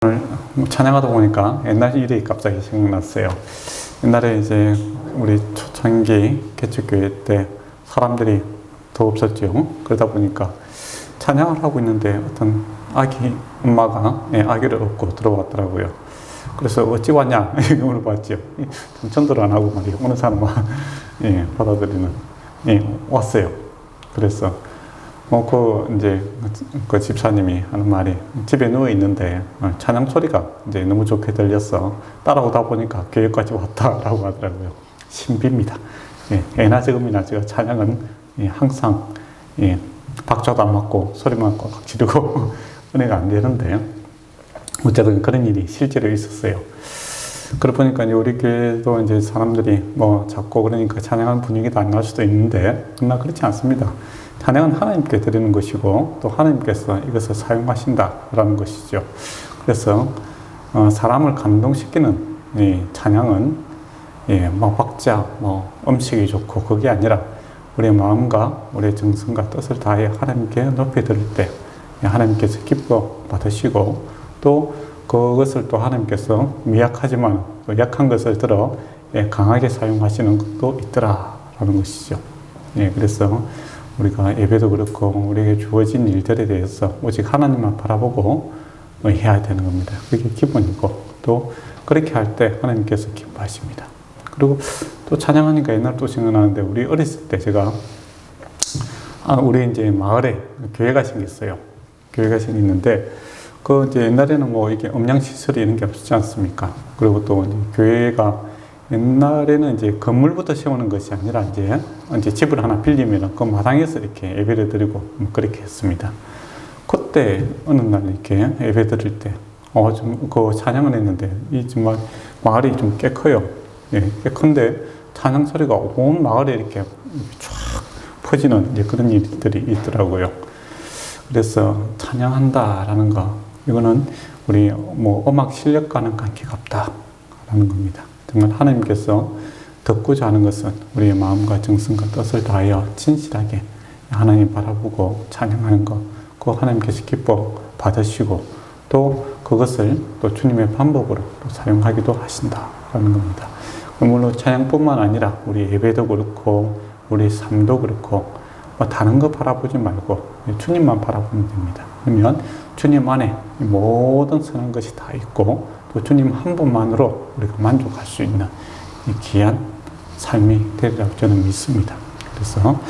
오늘 찬양하다 보니까 옛날 일이 갑자기 생각났어요. 옛날에 이제 우리 초창기 개척교회 때 사람들이 더 없었죠. 그러다 보니까 찬양을 하고 있는데 어떤 아기 엄마가 아기를 업고 들어왔더라고요. 그래서 어찌 왔냐 이렇게 물어봤죠. 전도를 안 하고 말이에요. 어느 사람은 받아들이는 왔어요. 그래서 이제 그 집사님이 하는 말이 집에 누워 있는데 찬양 소리가 이제 너무 좋게 들려서 따라오다 보니까 교회까지 왔다라고 하더라고요. 신비입니다. 애나 지금이나 제가 찬양은 항상 박자도 안 맞고 소리만 꽉 지르고 은혜가 안 되는데 어쨌든 그런 일이 실제로 있었어요. 그러고 보니까 이제 우리 교회도 이제 사람들이 작고 그러니까 찬양하는 분위기도 안 날 수도 있는데 그러나 그렇지 않습니다. 찬양은 하나님께 드리는 것이고 또 하나님께서 이것을 사용하신다라는 것이죠. 그래서 사람을 감동시키는 찬양은 박자, 음식이 좋고 그게 아니라 우리의 마음과 우리의 정성과 뜻을 다해 하나님께 높이 드릴 때 하나님께서 기뻐 받으시고 또 그것을 또 하나님께서 미약하지만 약한 것을 들어 강하게 사용하시는 것도 있더라라는 것이죠. 그래서 우리가 예배도 그렇고 우리에게 주어진 일들에 대해서 오직 하나님만 바라보고 해야 되는 겁니다. 그게 기본이고 또 그렇게 할 때 하나님께서 기뻐하십니다. 그리고 또 찬양하니까 옛날 또 생각나는데 우리 어렸을 때 제가 우리 이제 마을에 교회가 생겼어요. 교회가 생겼는데 이제 옛날에는 이게 음향시설이 이런 게 없었지 않습니까? 그리고 또 이제 교회가 옛날에는 이제 건물부터 세우는 것이 아니라 이제 집을 하나 빌리면 그 마당에서 이렇게 예배를 드리고 그렇게 했습니다. 그때 어느 날 이렇게 예배 드릴 때 그 찬양을 했는데 이 정말 마을이 좀 꽤 커요. 꽤 큰데 찬양 소리가 온 마을에 이렇게 쫙 퍼지는 이제 그런 일들이 있더라고요. 그래서 찬양한다라는 거 이거는 우리 음악 실력과는 관계가 없다라는 겁니다. 정말 하나님께서 듣고자 하는 것은 우리의 마음과 정성과 뜻을 다하여 진실하게 하나님 바라보고 찬양하는 것, 그 하나님께서 기뻐 받으시고 또 그것을 또 주님의 방법으로 또 사용하기도 하신다라는 겁니다. 물론 찬양뿐만 아니라 우리 예배도 그렇고 우리 삶도 그렇고 다른 거 바라보지 말고 주님만 바라보면 됩니다. 그러면 주님 안에 모든 선한 것이 다 있고 또 주님 한 분만으로 우리가 만족할 수 있는 이 귀한 삶이 되리라고 저는 믿습니다. 그래서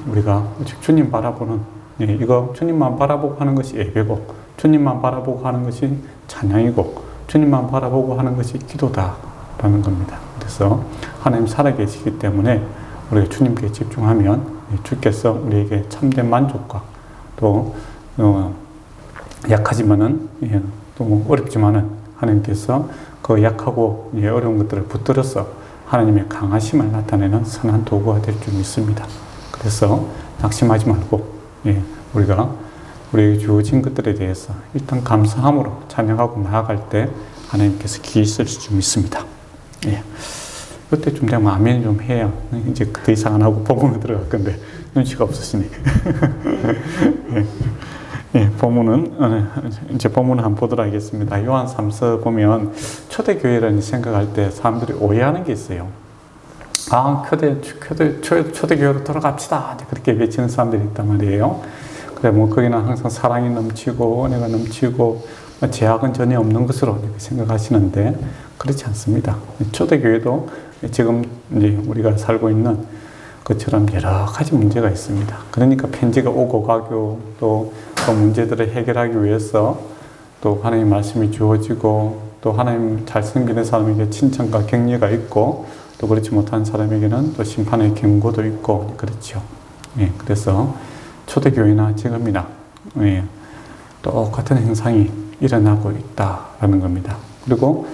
우리가 주님 바라보는 이거 주님만 바라보고 하는 것이 예배고 주님만 바라보고 하는 것이 찬양이고 주님만 바라보고 하는 것이 기도다라는 겁니다. 그래서 하나님 살아계시기 때문에 우리가 주님께 집중하면 주께서 우리에게 참된 만족과 또 약하지만은 또 어렵지만은 하나님께서 그 약하고 어려운 것들을 붙들어서 하나님의 강하심을 나타내는 선한 도구가 될 줄 믿습니다. 그래서 낙심하지 말고 우리가 우리에게 주어진 것들에 대해서 일단 감사함으로 찬양하고 나아갈 때 하나님께서 기이 쓰실 줄 믿습니다. 그때쯤 되면 아멘 좀 해야 이제 더 이상 안 하고 본문으로 들어갈 건데 눈치가 없으시네. 이제 본문을 한번 보도록 하겠습니다. 요한 3서 보면 초대교회라는 생각할 때 사람들이 오해하는 게 있어요. 초대교회로 돌아갑시다. 그렇게 외치는 사람들이 있단 말이에요. 그래, 거기는 항상 사랑이 넘치고, 은혜가 넘치고, 제약은 전혀 없는 것으로 생각하시는데, 그렇지 않습니다. 초대교회도 지금 이제 우리가 살고 있는 것처럼 여러 가지 문제가 있습니다. 그러니까 편지가 오고 가고 또 그 문제들을 해결하기 위해서 또 하나님 말씀이 주어지고 또 하나님 잘 섬기는 사람에게 칭찬과 격려가 있고 또 그렇지 못한 사람에게는 또 심판의 경고도 있고 그렇죠. 그래서 초대교회나 지금이나 똑같은 현상이 일어나고 있다라는 겁니다. 그리고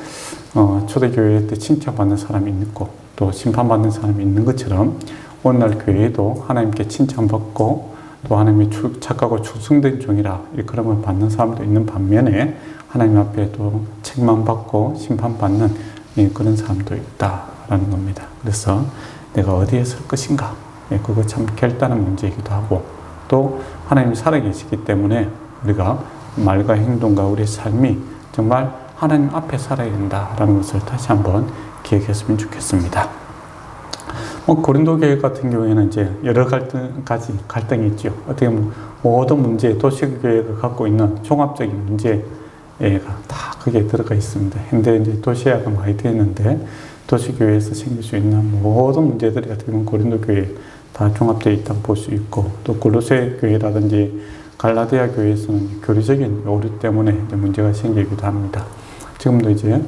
초대교회 때 칭찬받는 사람이 있고 또 심판받는 사람이 있는 것처럼 오늘날 교회도 하나님께 칭찬받고 또 하나님의 착하고 충성된 종이라 일컬음을 받는 사람도 있는 반면에 하나님 앞에 또 책망받고 심판받는 그런 사람도 있다라는 겁니다. 그래서 내가 어디에 설 것인가 그거 참 결단의 문제이기도 하고 또 하나님이 살아계시기 때문에 우리가 말과 행동과 우리의 삶이 정말 하나님 앞에 살아야 된다라는 것을 다시 한번 기억했으면 좋겠습니다. 고린도 교회 같은 경우에는 이제 여러 가지 갈등이 있죠. 어떻게 보면 모든 문제, 도시교회가 갖고 있는 종합적인 문제가 다 거기에 들어가 있습니다. 현대 이제 도시화가 많이 되어 있는데 도시교회에서 생길 수 있는 모든 문제들이 어떻게 보면 고린도 교회에 다 종합되어 있다고 볼 수 있고, 또 골로새 교회라든지 갈라디아 교회에서는 교리적인 오류 때문에 문제가 생기기도 합니다. 지금도 이제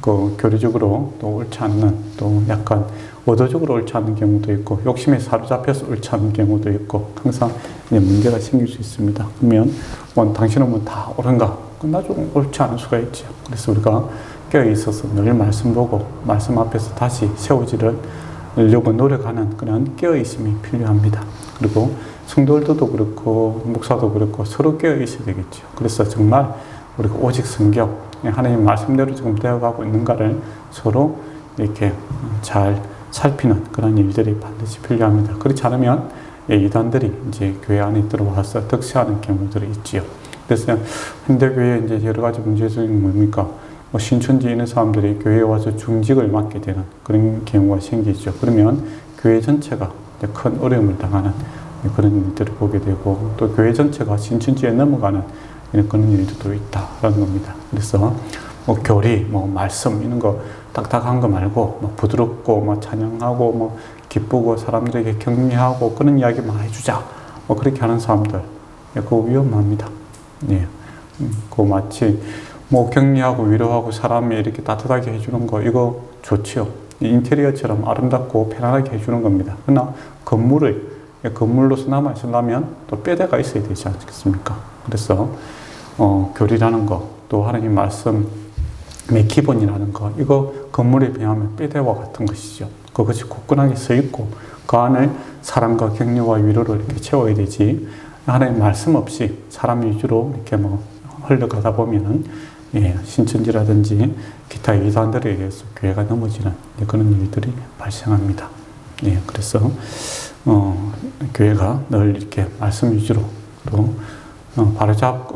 교리적으로 또 옳지 않는, 또 약간 의도적으로 옳지 않은 경우도 있고, 욕심에 사로잡혀서 옳지 않은 경우도 있고, 항상 이제 문제가 생길 수 있습니다. 그러면 당신은 다 옳은가? 나좀 옳지 않을 수가 있죠. 그래서 우리가 깨어 있어서 늘 말씀 보고 말씀 앞에서 다시 세워지려고 노력하는 그런 깨어 있음이 필요합니다. 그리고 성도들도 그렇고 목사도 그렇고 서로 깨어 있어야 되겠죠. 그래서 정말 우리가 오직 성경, 하나님 말씀대로 지금 되어가고 있는가를 서로 이렇게 잘 살피는 그런 일들이 반드시 필요합니다. 그렇지 않으면 이단들이 이제 교회 안에 들어와서 득세하는 경우들이 있지요. 그래서 현대교회에 이제 여러 가지 문제점이 뭡니까? 신천지에 있는 사람들이 교회에 와서 중직을 맡게 되는 그런 경우가 생기죠. 그러면 교회 전체가 큰 어려움을 당하는 그런 일들을 보게 되고, 또 교회 전체가 신천지에 넘어가는 그런 일들도 있다라는 겁니다. 그래서 교리, 말씀 이런 거 딱딱한 거 말고 부드럽고 찬양하고 기쁘고 사람들에게 격려하고 그런 이야기만 해주자. 그렇게 하는 사람들, 그거 위험합니다. 예. 그 마치 격려하고 위로하고 사람이 이렇게 따뜻하게 해주는 거, 이거 좋지요. 인테리어처럼 아름답고 편안하게 해주는 겁니다. 그러나 건물로서 남아있으려면 또 뼈대가 있어야 되지 않겠습니까? 그래서 교리라는 거, 또 하나님 말씀의 기본이라는 거, 이거 건물에 비하면 뼈대와 같은 것이죠. 그것이 굳건하게 서 있고 그 안을 사랑과 격려와 위로를 이렇게 채워야 되지, 하나님 말씀 없이 사람 위주로 이렇게 흘러가다 보면은 신천지라든지 기타 이단들에 의해서 교회가 넘어지는 그런 일들이 발생합니다. 그래서 교회가 늘 이렇게 말씀 위주로 또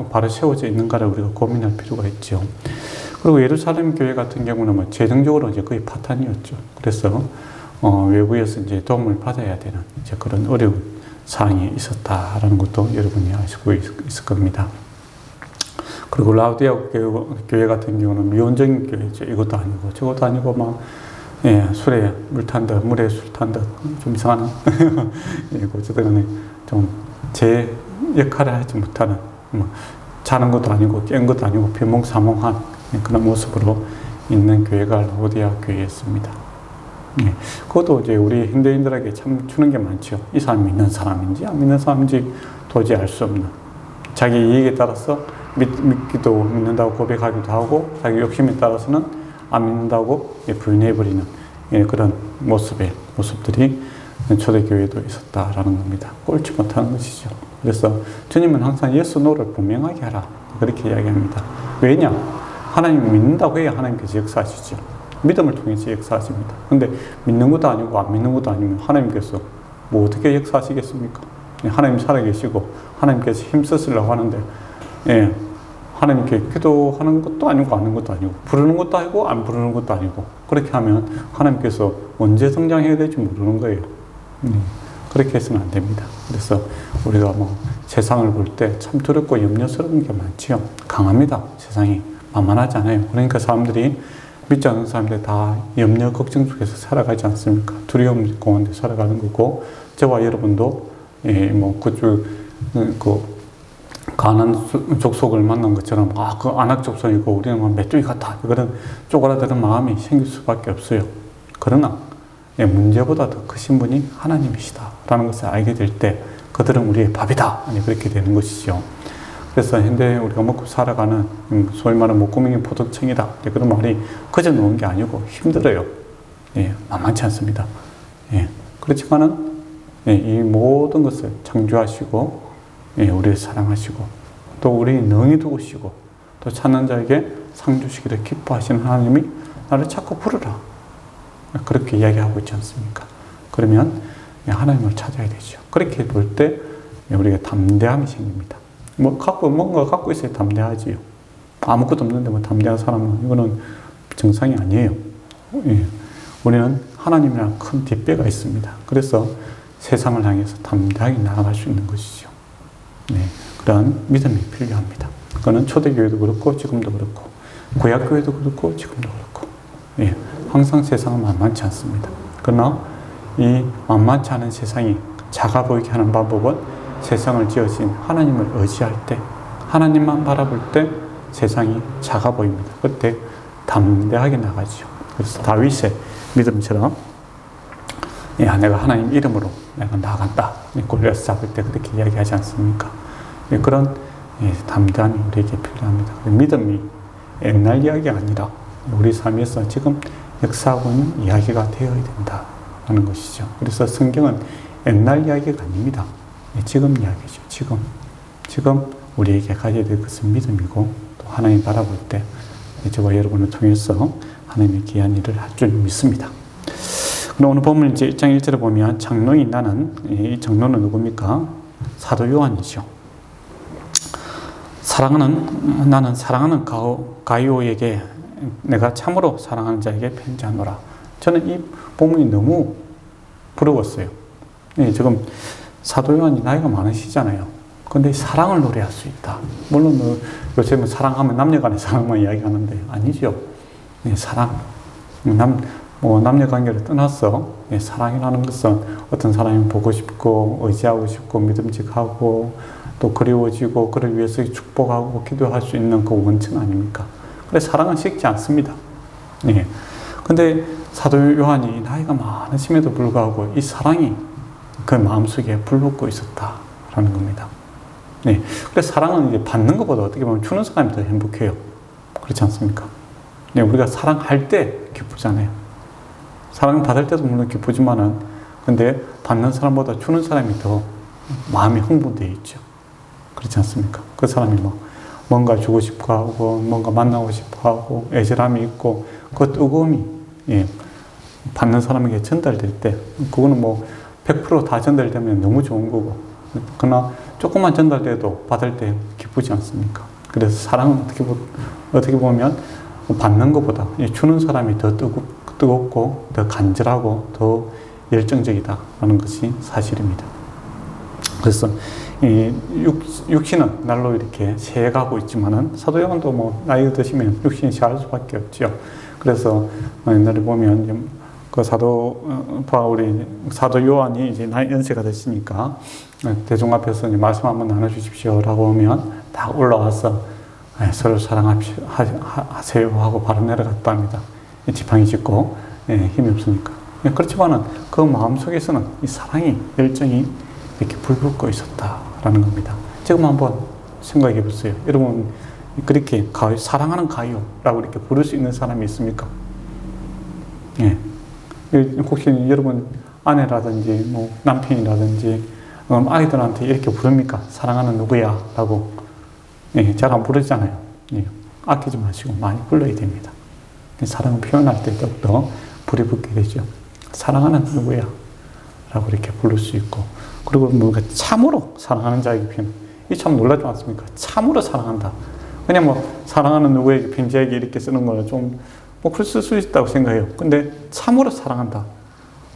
바로 세워져 있는가를 우리가 고민할 필요가 있죠. 그리고 예루살렘 교회 같은 경우는 재정적으로 이제 거의 파탄이었죠. 그래서 외부에서 이제 도움을 받아야 되는 이제 그런 어려운 사항이 있었다라는 것도 여러분이 아시고 있을 겁니다. 그리고 라우디아 교회 같은 경우는 미온적인 교회죠. 이것도 아니고 저것도 아니고 술에 물 탄 듯, 물에 술 탄 듯, 좀 이상한 어쨌든 좀 제 역할을 하지 못하는, 자는 것도 아니고 깬 것도 아니고 비몽사몽한 그런 모습으로 있는 교회가 라우디아 교회였습니다. 그것도 이제 우리 현대인들에게 참 주는 게 많죠. 이 사람이 믿는 사람인지 안 믿는 사람인지 도저히 알 수 없는, 자기 이익에 따라서 믿기도 믿는다고 고백하기도 하고, 자기 욕심에 따라서는 안 믿는다고 부인해버리는 그런 모습들이 초대교회도 있었다라는 겁니다. 꼴찌 못하는 것이죠. 그래서 주님은 항상 예스, 노를 분명하게 하라, 그렇게 이야기합니다. 왜냐? 하나님 믿는다고 해야 하나님께서 역사하시죠. 믿음을 통해서 역사하십니다. 근데 믿는 것도 아니고 안 믿는 것도 아니면 하나님께서 어떻게 역사하시겠습니까? 하나님 살아계시고 하나님께서 힘쓰시려고 하는데, 하나님께 기도하는 것도 아니고 아는 것도 아니고 부르는 것도 아니고 안 부르는 것도 아니고, 그렇게 하면 하나님께서 언제 성장해야 될지 모르는 거예요. 그렇게 해서는 안 됩니다. 그래서 우리가 세상을 볼 때 참 두렵고 염려스러운 게 많지요. 강합니다. 세상이 만만하지 않아요. 그러니까 사람들이, 믿지 않는 사람들이 다 염려, 걱정 속에서 살아가지 않습니까? 두려움 공원에 살아가는 거고, 저와 여러분도 가난 족속을 만난 것처럼 그 안악 족속이고 우리는 메뚜기 같다, 그런 쪼그라드는 마음이 생길 수밖에 없어요. 그러나 문제보다 더 크신 분이 하나님이시다라는 것을 알게 될 때 그들은 우리의 밥이다, 그렇게 되는 것이죠. 그래서 현대 우리가 먹고 살아가는 소위 말하는 목구멍이 포도청이다, 그런 말이 그저 놓은 게 아니고 힘들어요. 만만치 않습니다. 그렇지만은 이 모든 것을 창조하시고 우리를 사랑하시고 또 우리 능히 두시고 또 찾는 자에게 상 주시기를 기뻐하시는 하나님이 나를 자꾸 부르라, 그렇게 이야기하고 있지 않습니까? 그러면 하나님을 찾아야 되죠. 그렇게 볼 때 우리가 담대함이 생깁니다. 뭔가 갖고 있어야 담대하지요. 아무것도 없는데 뭐 담대한 사람은 이거는 정상이 아니에요. 예. 우리는 하나님이랑 큰 뒷배가 있습니다. 그래서 세상을 향해서 담대하게 나아갈 수 있는 것이죠. 네. 그러한 믿음이 필요합니다. 그거는 초대교회도 그렇고, 지금도 그렇고, 구약교회도 그렇고, 지금도 그렇고, 예. 항상 세상은 만만치 않습니다. 그러나 이 만만치 않은 세상이 작아 보이게 하는 방법은 세상을 지으신 하나님을 의지할 때, 하나님만 바라볼 때 세상이 작아 보입니다. 그때 담대하게 나가죠. 그래서 다윗의 믿음처럼, 야, 내가 하나님 이름으로 내가 나간다. 골리앗 잡을 때 그렇게 이야기하지 않습니까? 그런 담대함이 우리에게 필요합니다. 믿음이 옛날 이야기가 아니라 우리 삶에서 지금 역사하고 있는 이야기가 되어야 된다는 것이죠. 그래서 성경은 옛날 이야기가 아닙니다. 지금 이야기죠. 지금 우리에게 가져야 될 것은 믿음이고, 또 하나님 바라볼 때 저와 여러분을 통해서 하나님의 귀한 일을 할 줄 믿습니다. 그럼 오늘 본문 이제 1장 1절에 보면 장로인 이 장로는 누굽니까? 사도 요한이죠. 나는 사랑하는 가이오에게 내가 참으로 사랑하는 자에게 편지하노라. 저는 이 본문이 너무 부러웠어요. 지금 사도 요한이 나이가 많으시잖아요. 근데 사랑을 노래할 수 있다. 물론 요즘은 사랑하면 남녀간의 사랑만 이야기하는데 아니죠. 사랑. 남녀 관계를 떠나서 사랑이라는 것은 어떤 사람이 보고 싶고 의지하고 싶고 믿음직하고 또 그리워지고 그를 위해서 축복하고 기도할 수 있는 그 원천 아닙니까? 그래서 사랑은 식지 않습니다. 근데 사도 요한이 나이가 많으심에도 불구하고 이 사랑이 그 마음속에 불붙고 있었다라는 겁니다. 그래서 사랑은 이제 받는 것보다 어떻게 보면 주는 사람이 더 행복해요. 그렇지 않습니까? 우리가 사랑할 때 기쁘잖아요. 사랑 받을 때도 물론 기쁘지만은, 근데 받는 사람보다 주는 사람이 더 마음이 흥분되어 있죠. 그렇지 않습니까? 그 사람이 뭔가 주고 싶어 하고, 뭔가 만나고 싶어 하고, 애절함이 있고, 그 뜨거움이, 받는 사람에게 전달될 때, 그거는 100% 다 전달되면 너무 좋은 거고, 그러나 조금만 전달돼도 받을 때 기쁘지 않습니까? 그래서 사랑은 어떻게 보면 받는 것보다 주는 사람이 더 뜨겁고 더 간절하고 더 열정적이다라는 것이 사실입니다. 그래서 이 육신은 날로 이렇게 새가고 있지만은 사도 요한도 나이가 드시면 육신이 쇠할 수밖에 없죠. 그래서 옛날에 보면 그 사도 요한이 이제 나이 연세가 됐으니까 대중 앞에서 이제 말씀 한번 나눠주십시오라고 하면 다 올라와서 서로 사랑하세요 하고 바로 내려갔답니다. 지팡이 짚고 힘이 없으니까. 그렇지만은 그 마음 속에서는 이 사랑이 열정이 이렇게 불붙고 있었다라는 겁니다. 지금 한번 생각해 보세요. 여러분 그렇게 사랑하는 가요라고 이렇게 부를 수 있는 사람이 있습니까? 혹시 여러분 아내라든지 남편이라든지 아이들한테 이렇게 부릅니까? 사랑하는 누구야? 라고 잘 안 부르잖아요. 아끼지 마시고 많이 불러야 됩니다. 사랑을 표현할 때 더욱더 불이 붙게 되죠. 사랑하는 누구야? 라고 이렇게 부를 수 있고, 그리고 뭔가 참으로 사랑하는 자에게 표현. 이 참 놀라지 않습니까? 참으로 사랑한다. 그냥 사랑하는 누구에게 편지하게 이렇게 쓰는 거는 좀 그럴 수 있다고 생각해요. 근데 참으로 사랑한다.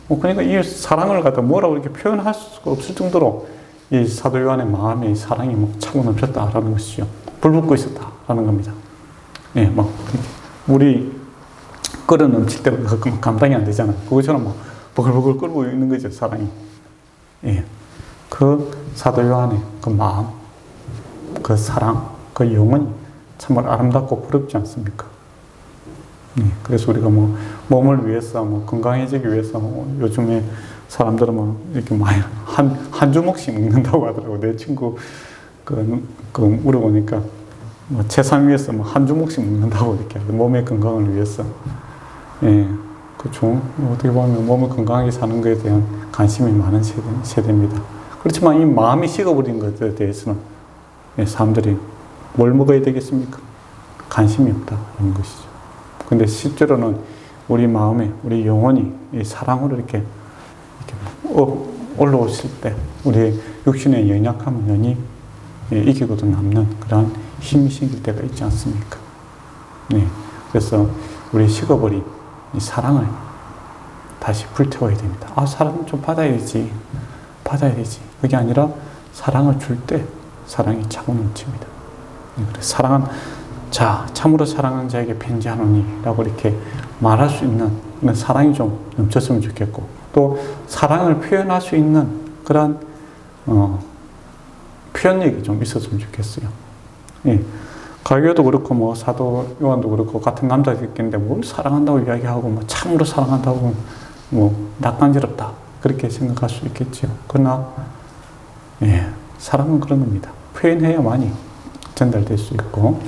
그러니까 이 사랑을 갖다 뭐라고 이렇게 표현할 수가 없을 정도로 이 사도 요한의 마음에 사랑이 차고 넘쳤다라는 것이죠. 불붙고 있었다라는 겁니다. 물이 끓어 넘칠 때 감당이 안 되잖아요. 그것처럼 버글버글 끓고 있는 거죠, 사랑이. 그 사도 요한의 그 마음, 그 사랑, 그 영혼이 정말 아름답고 부럽지 않습니까? 그래서 우리가 몸을 위해서, 건강해지기 위해서, 요즘에 사람들은 이렇게 많이 한 주먹씩 먹는다고 하더라고. 내 친구, 물어보니까, 세상 위해서 한 주먹씩 먹는다고 이렇게. 몸의 건강을 위해서. 그렇죠. 어떻게 보면 몸을 건강하게 사는 것에 대한 관심이 많은 세대입니다. 그렇지만 이 마음이 식어버린 것에 대해서는 사람들이 뭘 먹어야 되겠습니까? 관심이 없다는 것이죠. 근데 실제로는 우리 마음에, 우리 영혼이 이 사랑으로 이렇게 올라오실 때, 우리 육신의 연약함은 연히 이기고도 남는 그런 힘이 생길 때가 있지 않습니까? 네. 그래서 우리 식어버린 이 사랑을 다시 불태워야 됩니다. 사랑은 좀 받아야 되지. 그게 아니라 사랑을 줄 때 사랑이 차고 넘칩니다. 그래서 사랑은 참으로 사랑하는 자에게 편지하노니 라고 이렇게 말할 수 있는 그런 사랑이 좀 넘쳤으면 좋겠고, 또 사랑을 표현할 수 있는 그런 표현력이 좀 있었으면 좋겠어요. 예. 가교도 그렇고 사도 요한도 그렇고 같은 남자들이 있겠는데 뭘 사랑한다고 이야기하고 참으로 사랑한다고 낯간지럽다 그렇게 생각할 수 있겠죠. 그러나 사랑은 그런 겁니다. 표현해야만이 전달될 수 있고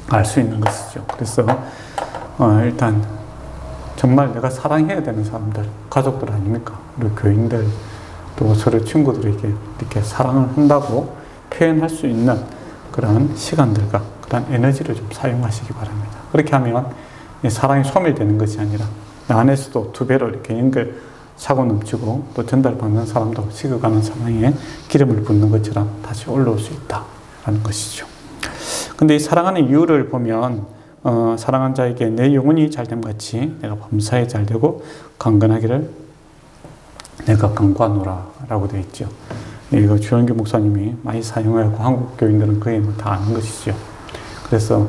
알 수 있는 것이죠. 그래서 일단 정말 내가 사랑해야 되는 사람들, 가족들 아닙니까? 그리고 교인들, 또 서로 친구들에게 이렇게 사랑을 한다고 표현할 수 있는 그런 시간들과 그런 에너지를 좀 사용하시기 바랍니다. 그렇게 하면 사랑이 소멸되는 것이 아니라 내 안에서도 두 배로 이렇게 차고 넘치고 또 전달받는 사람도 식어가는 사랑에 기름을 붓는 것처럼 다시 올라올 수 있다라는 것이죠. 근데 이 사랑하는 이유를 보면 사랑한 자에게 내 영혼이 잘됨 같이 내가 범사에 잘되고 강건하기를 내가 강구하노라 라고 되어 있죠. 이거 주현규 목사님이 많이 사용하고 한국 교인들은 거의 다 아는 것이죠. 그래서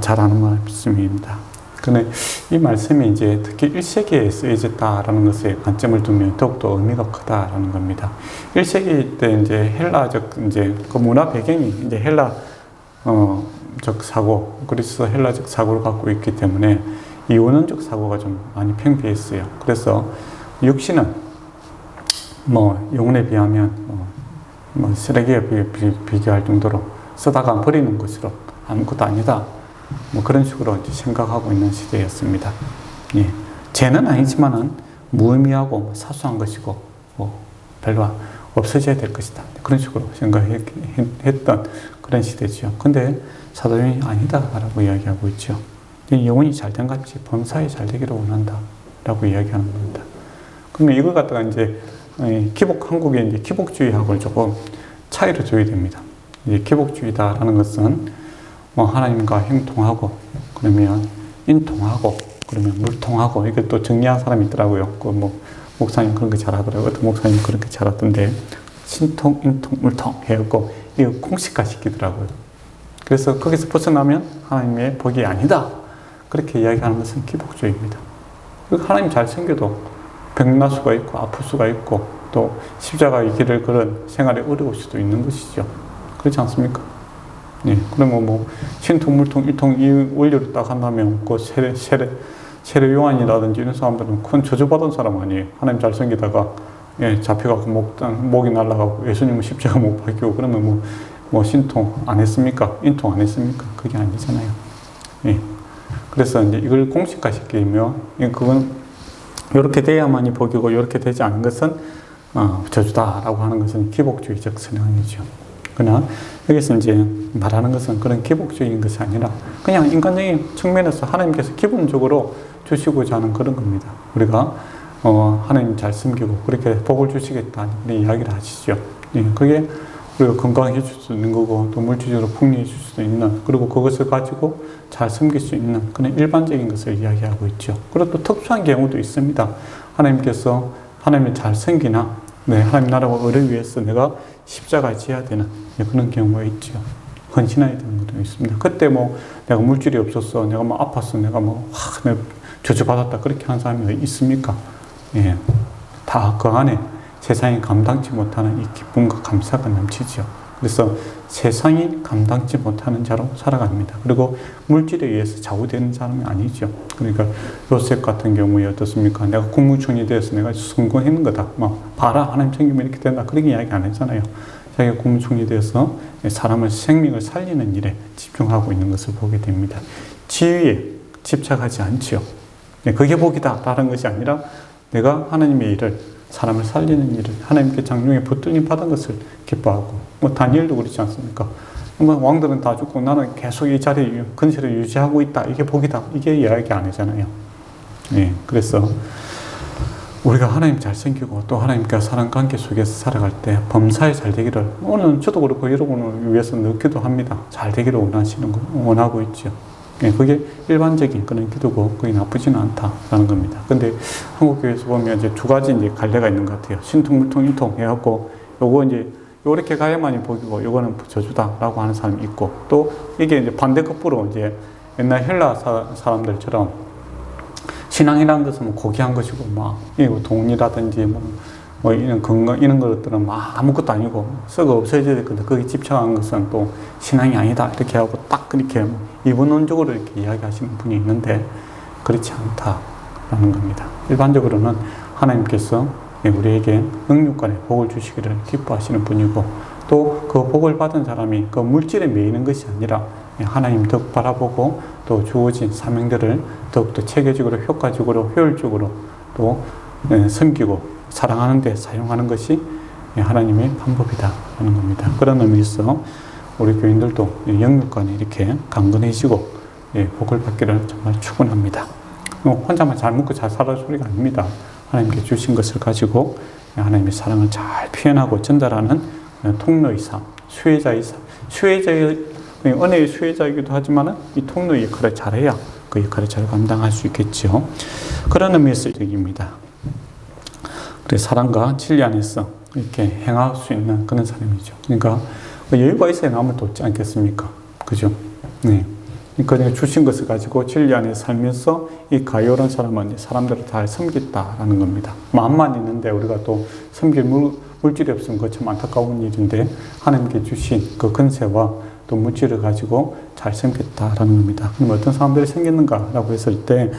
잘 아는 말씀입니다. 근데 이 말씀이 이제 특히 1세기에 쓰여졌다라는 것에 관점을 두면 더욱더 의미가 크다라는 겁니다. 1세기 때 이제 헬라적 그 문화 배경이 이제 헬라적 사고, 그리스 헬라적 사고를 갖고 있기 때문에 이원론적 사고가 좀 많이 팽배했어요. 그래서 육신은 영혼에 비하면 쓰레기에 비교할 정도로 쓰다가 버리는 것으로 아무것도 아니다. 그런 식으로 이제 생각하고 있는 시대였습니다. 예. 죄는 아니지만은 무의미하고 사소한 것이고 별로 없어져야 될 것이다. 그런 식으로 생각했던 그런 시대죠. 근데 사도행전이 아니다라고 이야기하고 있죠. 영혼이 잘된 같이 범사에 잘되기를 원한다라고 이야기하는 겁니다. 그러면 이걸 갖다가 이제 한국의 이제 기복주의하고 조금 차이를 줘야 됩니다. 이제 기복주의다라는 것은 하나님과 형통하고, 그러면 인통하고, 그러면 물통하고, 이걸 또 정리한 사람이 있더라고요. 목사님 그런 거 잘하더라고요. 어떤 목사님 그렇게 잘하던데, 신통, 인통, 물통 해갖고, 이거 공식화 시키더라고요. 그래서 거기서 벗어나면 하나님의 복이 아니다. 그렇게 이야기하는 것은 기복주의입니다. 하나님 잘생겨도 병날 수가 있고, 아플 수가 있고, 또 십자가의 길을 걸은 생활에 어려울 수도 있는 것이죠. 그렇지 않습니까? 예, 그러면 신통, 물통, 일통 이 원리로 딱 한다면 세례 요한이라든지 이런 사람들은 큰 저주받은 사람 아니에요. 하나님 잘생기다가 잡혀가고 목이 날아가고 예수님은 십자가 못 박히고 그러면 신통 안 했습니까? 인통 안 했습니까? 그게 아니잖아요. 예. 그래서 이제 이걸 공식화시키면 그건 이렇게 돼야만이 복이고 이렇게 되지 않은 것은 저주다라고 하는 것은 기복주의적 성향이죠. 그러나 여기서 이제 말하는 것은 그런 기복주의인 것이 아니라 그냥 인간적인 측면에서 하나님께서 기본적으로 주시고자 하는 그런 겁니다. 우리가 하나님 잘 섬기고 그렇게 복을 주시겠다 이런 이야기를 하시죠. 예, 그게 우리가 건강해 줄 수 있는 거고 또 물질적으로 풍요해 줄 수도 있는, 그리고 그것을 가지고 잘 섬길 수 있는 그런 일반적인 것을 이야기하고 있죠. 그리고 또 특수한 경우도 있습니다. 하나님께서 하나님을 잘 섬기나 하나님 나라와 의를 위해서 내가 십자가에 지어야 되는 그런 경우가 있죠. 헌신해야 되는 것도 있습니다. 그때 내가 물질이 없었어, 내가 아팠어, 내가 내가 저주받았다 그렇게 하는 사람이 있습니까? 예, 다 그 안에 세상이 감당치 못하는 이 기쁨과 감사가 넘치죠. 그래서 세상이 감당치 못하는 자로 살아갑니다. 그리고 물질에 의해서 좌우되는 사람이 아니죠. 그러니까 요셉 같은 경우에 어떻습니까? 내가 국무총리 돼서 내가 성공했는 거다. 봐라, 하나님 챙기면 이렇게 된다. 그런 이야기 안 했잖아요. 자기가 국무총리 돼서 사람의 생명을 살리는 일에 집중하고 있는 것을 보게 됩니다. 지위에 집착하지 않죠. 그게 복이다 라는 것이 아니라 내가 하나님의 일을, 사람을 살리는 일을 하나님께 장중에 붙들림 받은 것을 기뻐하고, 다니엘도 그렇지 않습니까? 왕들은 다 죽고 나는 계속 이 자리에 근세를 유지하고 있다. 이게 복이다. 이게 이야기 아니잖아요. 예, 그래서 우리가 하나님 잘 섬기고 또 하나님과 사랑 관계 속에서 살아갈 때 범사에 잘 되기를, 오늘 저도 그렇고 여러분을 위해서 늘 기도합니다. 잘 되기를 원하고 있죠. 예, 그게 일반적인 그런 기도고 그게 나쁘지는 않다라는 겁니다. 근데 한국교회에서 보면 이제 두 가지 이제 갈래가 있는 것 같아요. 신통물통 일통 해갖고 요거 이제 요렇게 가야만이 복이고 요거는 저주다라고 하는 사람이 있고, 또 이게 이제 반대급부로 이제 옛날 헬라 사람들처럼 신앙이라는 것은 뭐 고귀한 것이고 막 이거 돈이라든지 뭐 이런 건강 이런 것들은 막 아무것도 아니고 썩어 없어져야 될 건데 거기 집착한 것은 또 신앙이 아니다 이렇게 하고 딱 그렇게 이분론적으로 이렇게 이야기하시는 분이 있는데 그렇지 않다라는 겁니다. 일반적으로는 하나님께서 우리에게 능력간에 복을 주시기를 기뻐하시는 분이고, 또 그 복을 받은 사람이 그 물질에 매이는 것이 아니라 하나님 덕 바라보고 또 주어진 사명들을 더욱더 체계적으로 효과적으로 효율적으로 또 섬기고 사랑하는 데 사용하는 것이 하나님의 방법이다라는 겁니다. 그런 의미에서 우리 교인들도 영육간에 이렇게 강건해지고 복을 받기를 정말 축원합니다. 혼자만 잘 먹고 잘 살아갈 소리가 아닙니다. 하나님께 주신 것을 가지고 하나님의 사랑을 잘 표현하고 전달하는 통로의 삶, 수혜자의 삶, 은혜의 수혜자이기도 하지만 이 통로의 역할을 잘해야 그 역할을 잘 감당할 수 있겠죠. 그런 의미에서 이익입니다. 그래서 사랑과 진리 안에서 이렇게 행할 수 있는 그런 사람이죠. 그러니까 여유가 있어야 남을 돕지 않겠습니까? 그죠? 네. 그러니까 주신 것을 가지고 진리 안에 살면서 이 가요란 사람은 사람들을 잘 섬겼다라는 겁니다. 마음만 있는데 우리가 또 섬길 물질이 없으면 그거 참 안타까운 일인데, 하나님께 주신 그 근세와 또 물질을 가지고 잘 섬겼다라는 겁니다. 그럼 어떤 사람들이 생겼는가라고 했을 때,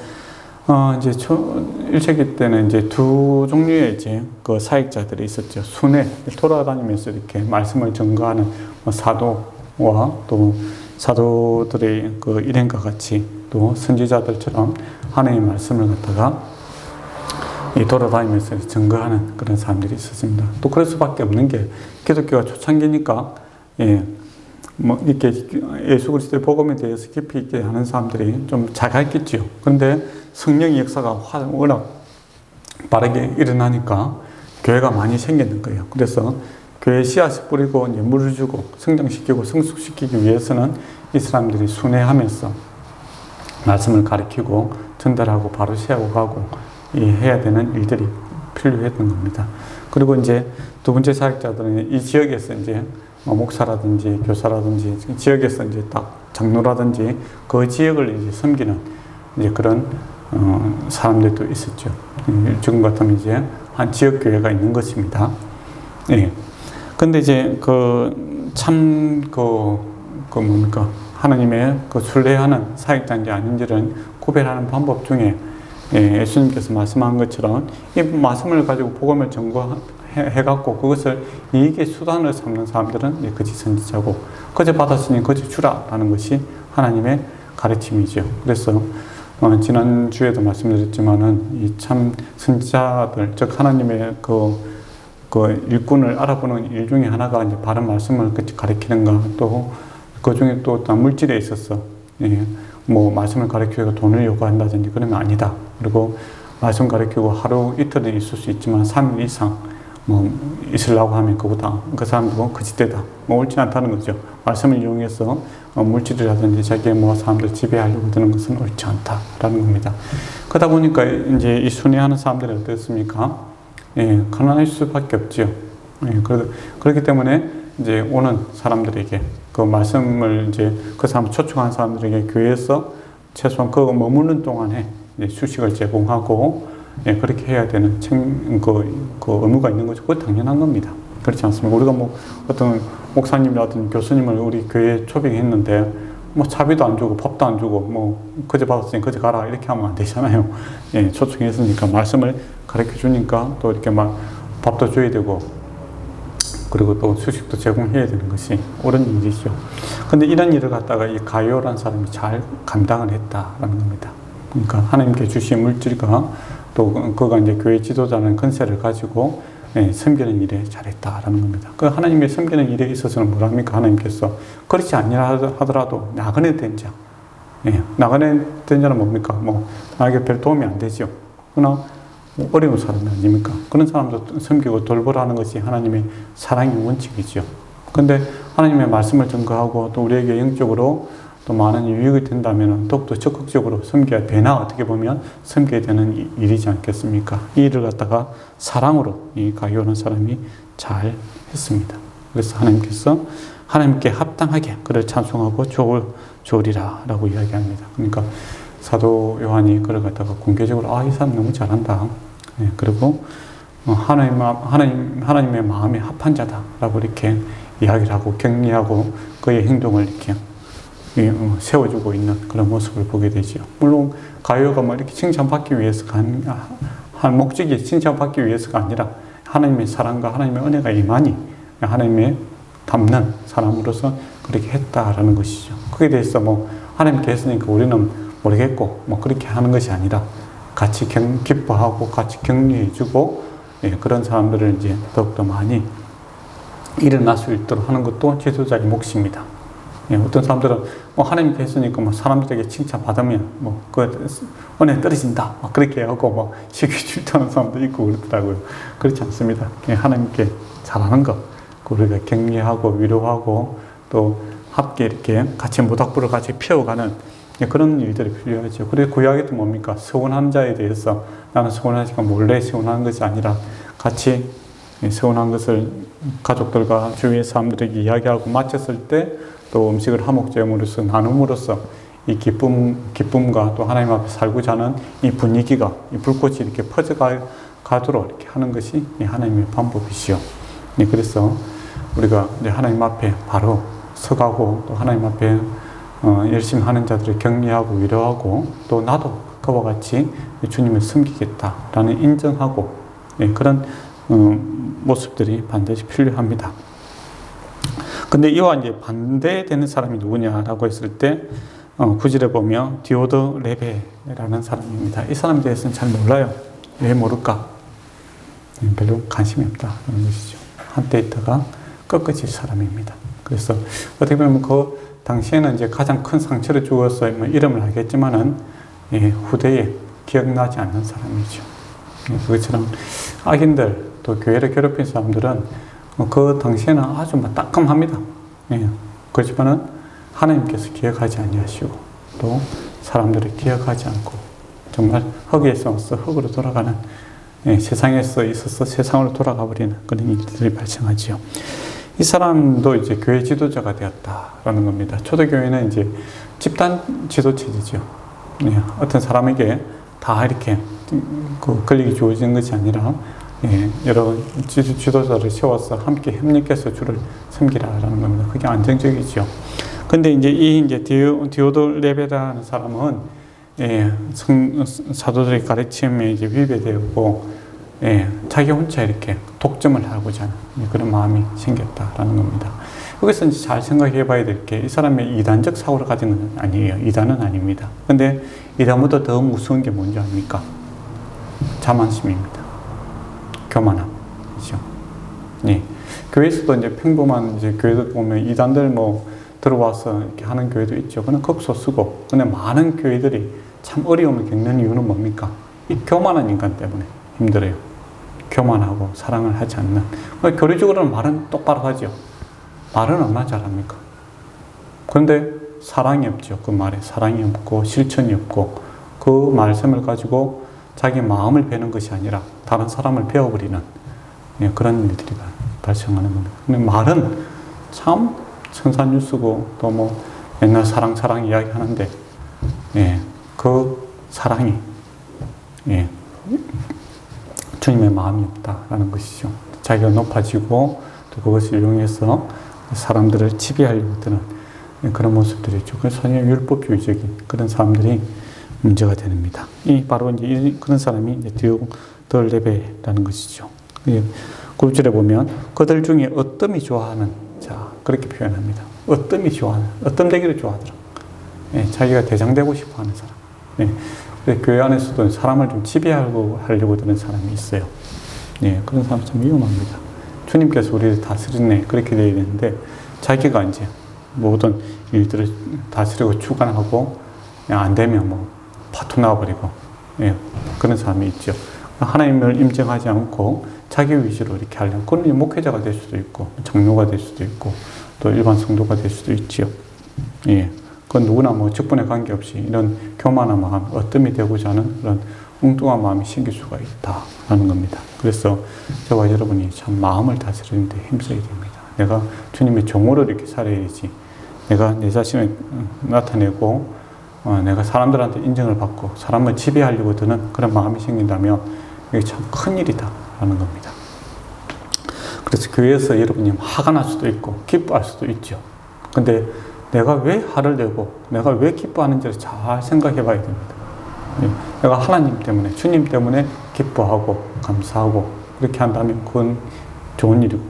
이제 1세기 때는 이제 두 종류의 이제 그 사역자들이 있었죠. 순회, 돌아다니면서 이렇게 말씀을 전가하는 사도와 또 사도들의 그 일행과 같이 또 선지자들처럼 하나님의 말씀을 갖다가 돌아다니면서 증거하는 그런 사람들이 있었습니다. 또 그럴 수밖에 없는 게 기독교가 초창기니까 이렇게 예수 그리스도의 복음에 대해서 깊이 있게 하는 사람들이 좀 작았겠죠. 그런데 성령의 역사가 워낙 빠르게 일어나니까 교회가 많이 생기는 거예요. 그래서 교회 씨앗을 뿌리고 이제 물을 주고 성장시키고 성숙시키기 위해서는 이 사람들이 순회하면서 말씀을 가르치고 전달하고 바로 세우고 가고 해야 되는 일들이 필요했던 겁니다. 그리고 이제 두 번째 사역자들은 이 지역에서 이제 목사라든지 교사라든지 지역에서 이제 딱 장로라든지 그 지역을 이제 섬기는 이제 그런 사람들도 있었죠. 지금 같으면 이제 한 지역 교회가 있는 것입니다. 예. 근데 이제 뭡니까? 하나님의 순례하는 사역자인지 아닌지를 구별하는 방법 중에 예수님께서 말씀한 것처럼 이 말씀을 가지고 복음을 전거해갖고 그것을 이익의 수단을 삼는 사람들은 거짓 선지자고, 거저 받았으니 거저 주라라는 것이 하나님의 가르침이죠. 그래서 지난주에도 말씀드렸지만은 이 참 선지자들, 즉 하나님의 그 일꾼을 알아보는 일 중에 하나가 이제 바른 말씀을 가르치는가, 또 그 중에 또 물질에 있어서 말씀을 가르치고 돈을 요구한다든지 그러면 아니다. 그리고 말씀 가르치고 하루 이틀은 있을 수 있지만 3일 이상 있으려고 하면 그보다 그 사람도 거짓되다. 옳지 않다는 거죠. 말씀을 이용해서 물질이라든지 자기의 사람들 지배하려고 드는 것은 옳지 않다라는 겁니다. 그러다 보니까 이제 이 순회하는 사람들이 어떻습니까? 가난할 수밖에 없죠. 그렇기 때문에 이제 오는 사람들에게 그 말씀을 이제 그 사람 초청한 사람들에게 교회에서 최소한 그 머무는 동안에 이제 수식을 제공하고 그렇게 해야 되는 의무가 있는 거죠. 그거 당연한 겁니다. 그렇지 않습니까? 우리가 어떤 목사님이라든지 교수님을 우리 교회에 초빙했는데 차비도 안 주고 밥도 안 주고 그저 받았으니 그저 가라 이렇게 하면 안 되잖아요. 초청했으니까 말씀을 가르쳐 주니까 또 이렇게 밥도 줘야 되고 그리고 또 수식도 제공해야 되는 것이 옳은 일이죠. 근데 이런 일을 갖다가 이 가요라는 사람이 잘 감당을 했다라는 겁니다. 그러니까 하나님께 주신 물질과 또 그가 이제 교회 지도자는 건세를 가지고 섬기는 일에 잘했다라는 겁니다. 그 하나님의 섬기는 일에 있어서는 뭐랍니까? 하나님께서 그렇지 아니라 하더라도 나그네 된 자. 나그네 된 자는 뭡니까? 나에게 별 도움이 안 되죠. 그러나 뭐 어려운 사람이 아닙니까? 그런 사람도 섬기고 돌보라는 것이 하나님의 사랑의 원칙이죠. 근데 하나님의 말씀을 증거하고 또 우리에게 영적으로 또 많은 유익이 된다면 더욱더 적극적으로 섬겨야 되나, 어떻게 보면 섬겨야 되는 일이지 않겠습니까? 이 일을 갖다가 사랑으로 이 가룟 사람이 잘 했습니다. 그래서 하나님께서 하나님께 합당하게 그를 찬송하고 좋으리라 라고 이야기합니다. 그러니까 사도 요한이 그를 갖다가 공개적으로 이 사람 너무 잘한다. 그리고 하나님의 마음에 합한 자다라고 이렇게 이야기를 하고 격려하고 그의 행동을 이렇게 세워주고 있는 그런 모습을 보게 되죠. 물론 가룟가 뭐 이렇게 칭찬받기 위해서가 한 목적이 칭찬받기 위해서가 아니라 하나님의 사랑과 하나님의 은혜가 임하니 하나님의 닮는 사람으로서 그렇게 했다라는 것이죠. 거기에 대해서 뭐 하나님께 했으니까 우리는 모르겠고 뭐 그렇게 하는 것이 아니라 같이 기뻐하고 같이 격려해주고 그런 사람들을 이제 더욱더 많이 일어날 수 있도록 하는 것도 지도자의 몫입니다. 어떤 사람들은 뭐 하나님께 했으니까 뭐 사람들에게 칭찬받으면 뭐 그 은혜 떨어진다 막 그렇게 하고 뭐 시기 질투하는 사람도 있고 그렇더라고요. 그렇지 않습니다. 하나님께 잘하는 것, 우리가 격려하고 위로하고 또 함께 이렇게 같이 모닥불을 같이 피워가는 그런 일들이 필요하죠. 그리고 구약에도 뭡니까? 서운한 자에 대해서 나는 서운하지가 몰래 서운한 것이 아니라 같이 서운한 것을 가족들과 주위의 사람들에게 이야기하고 마쳤을 때 또 음식을 화목제물로서 나눔으로써 이 기쁨과 또 하나님 앞에 살고자 하는 이 분위기가, 이 불꽃이 이렇게 퍼져가도록 이렇게 하는 것이 하나님의 방법이시요. 그래서 우리가 하나님 앞에 바로 서가고 또 하나님 앞에 열심히 하는 자들을 격려하고 위로하고 또 나도 그와 같이 주님을 섬기겠다라는 인정하고 그런 모습들이 반드시 필요합니다. 근데 이와 이제 반대되는 사람이 누구냐라고 했을 때 9절에 보면 디오더 레베라는 사람입니다. 이 사람에 대해서는 잘 몰라요. 왜 모를까? 별로 관심이 없다는 것이죠. 한때 있다가 꺾어질 사람입니다. 그래서 어떻게 보면 그 당시에는 이제 가장 큰 상처를 주어서 뭐 이름을 하겠지만은 후대에 기억나지 않는 사람이죠. 그것처럼 악인들 또 교회를 괴롭힌 사람들은 그 당시에는 아주 따끔합니다. 그렇지만은 하나님께서 기억하지 아니하시고 또 사람들을 기억하지 않고 정말 흙에서 흙으로 돌아가는 세상에서 있어서 세상으로 돌아가 버리는 그런 일들이 발생하지요. 이 사람도 이제 교회 지도자가 되었다라는 겁니다. 초대교회는 이제 집단 지도체제죠. 어떤 사람에게 다 이렇게 권력이 주어지는 것이 아니라 여러 지도자를 세워서 함께 협력해서 주를 섬기라라는 겁니다. 그게 안정적이죠. 근데 이제 디오도 레베라는 사람은 사도들의 가르침에 이제 위배되었고 자기 혼자 이렇게 독점을 하고자 하는 그런 마음이 생겼다라는 겁니다. 여기서 이제 잘 생각해 봐야 될 게 이 사람의 이단적 사고를 가진 건 아니에요. 이단은 아닙니다. 근데 이단보다 더 무서운 게 뭔지 아닙니까? 자만심입니다. 교만함이죠. 교회에서도 이제 평범한 이제 교회들 보면 이단들 뭐 들어와서 이렇게 하는 교회도 있죠. 그는 극소수고, 근데 많은 교회들이 참 어려움을 겪는 이유는 뭡니까? 이 교만한 인간 때문에 힘들어요. 교만하고 사랑을 하지 않는. 교리적으로는 말은 똑바로 하죠. 말은 얼마나 잘합니까? 그런데 사랑이 없죠. 그 말에 사랑이 없고 실천이 없고 그 말씀을 가지고 자기 마음을 베는 것이 아니라 다른 사람을 베어버리는 그런 일들이 발생하는 겁니다. 근데 말은 참 천사뉴스고 또 뭐 맨날 사랑 이야기 하는데 그 사랑이 주님의 마음이 없다라는 것이죠. 자기가 높아지고 또 그것을 이용해서 사람들을 지배하려고 드는 그런 모습들이 있죠. 그래서 전혀 율법주의적인 그런 사람들이 문제가 됩니다. 바로 이제 그런 사람이 이제 디오덜레베라는 것이죠. 9절에 보면 그들 중에 어뜸이 좋아하는 자 그렇게 표현합니다. 어뜸이 좋아하는 어뜸 되기를 좋아하더라. 자기가 대장되고 싶어하는 사람. 교회 안에서도 사람을 좀 지배하려고 드는 사람이 있어요. 그런 사람 참 위험합니다. 주님께서 우리를 다스리네 그렇게 되어야 되는데 자기가 이제 모든 일들을 다스리고 주관하고 안 되면 뭐 파토 나와버리고 그런 사람이 있죠. 하나님을 인정하지 않고 자기 위주로 이렇게 하려면, 그건 목회자가 될 수도 있고, 장로가 될 수도 있고, 또 일반 성도가 될 수도 있지요. 예. 그건 누구나 뭐 직분에 관계없이 이런 교만한 마음, 어뜸이 되고자 하는 그런 엉뚱한 마음이 생길 수가 있다라는 겁니다. 그래서 저와 여러분이 참 마음을 다스리는 데 힘써야 됩니다. 내가 주님의 종으로 이렇게 살아야지, 내가 내 자신을 나타내고 내가 사람들한테 인정을 받고 사람을 지배하려고 드는 그런 마음이 생긴다면 이게 참 큰일이다 라는 겁니다. 그래서 교회에서 여러분이 화가 날 수도 있고 기뻐할 수도 있죠. 근데 내가 왜 화를 내고 내가 왜 기뻐하는지를 잘 생각해 봐야 됩니다. 내가 하나님 때문에, 주님 때문에 기뻐하고 감사하고 그렇게 한다면 그건 좋은 일이고,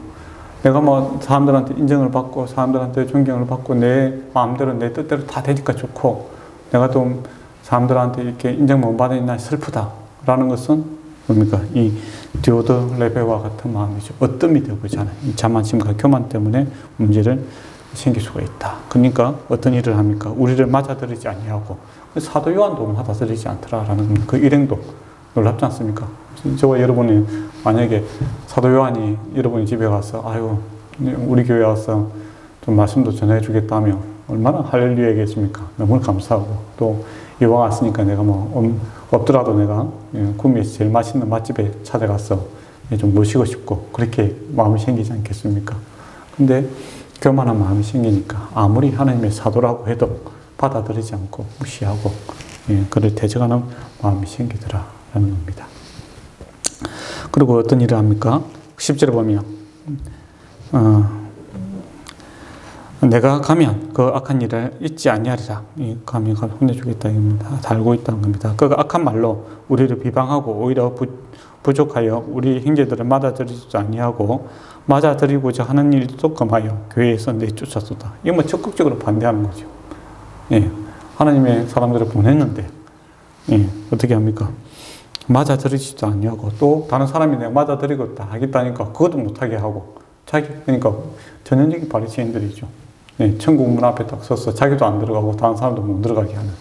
내가 뭐 사람들한테 인정을 받고 사람들한테 존경을 받고 내 마음대로 내 뜻대로 다 되니까 좋고, 내가 좀 사람들한테 이렇게 인정 못 받으니까 슬프다라는 것은 뭡니까? 이 디오드레베와 같은 마음이죠. 어뜸이 되고자 하는 이 자만심과 교만 때문에 문제를 생길 수가 있다. 그러니까 어떤 일을 합니까? 우리를 맞아들이지 아니하고, 사도 요한도 받아들이지 않더라라는 그 일행도 놀랍지 않습니까? 저와 여러분이 만약에 사도 요한이 여러분이 집에 가서 아유 우리 교회 와서 좀 말씀도 전해주겠다며 얼마나 할렐루야겠습니까? 너무 감사하고, 또 이왕 왔으니까 내가 뭐 없더라도 내가 구미에서 제일 맛있는 맛집에 찾아가서 좀 모시고 싶고 그렇게 마음이 생기지 않겠습니까? 근데 교만한 마음이 생기니까 아무리 하나님의 사도라고 해도 받아들이지 않고 무시하고 그를 대적하는 마음이 생기더라라는 겁니다. 그리고 어떤 일을 합니까? 10절에 보면 내가 가면 그 악한 일을 잊지 아니하리라. 이 가면 혼내주겠다 입니다. 다 알고 있다는 겁니다. 그 악한 말로 우리를 비방하고 오히려 부족하여 우리 형제들을 맞아들이지 아니하고 맞아들이고자 하는 일도 금하여 교회에서 내쫓았도다. 이거 뭐 적극적으로 반대하는 거죠. 예, 하나님의 사람들을 보냈는데 어떻게 합니까? 맞아들이지도 아니하고, 또 다른 사람이 내가 맞아들이겠다 하겠다니까 그것도 못하게 하고, 그러니까 전형적인 바리새인들이죠. 천국 문 앞에 딱 서서 자기도 안 들어가고 다른 사람도 못 들어가게 하는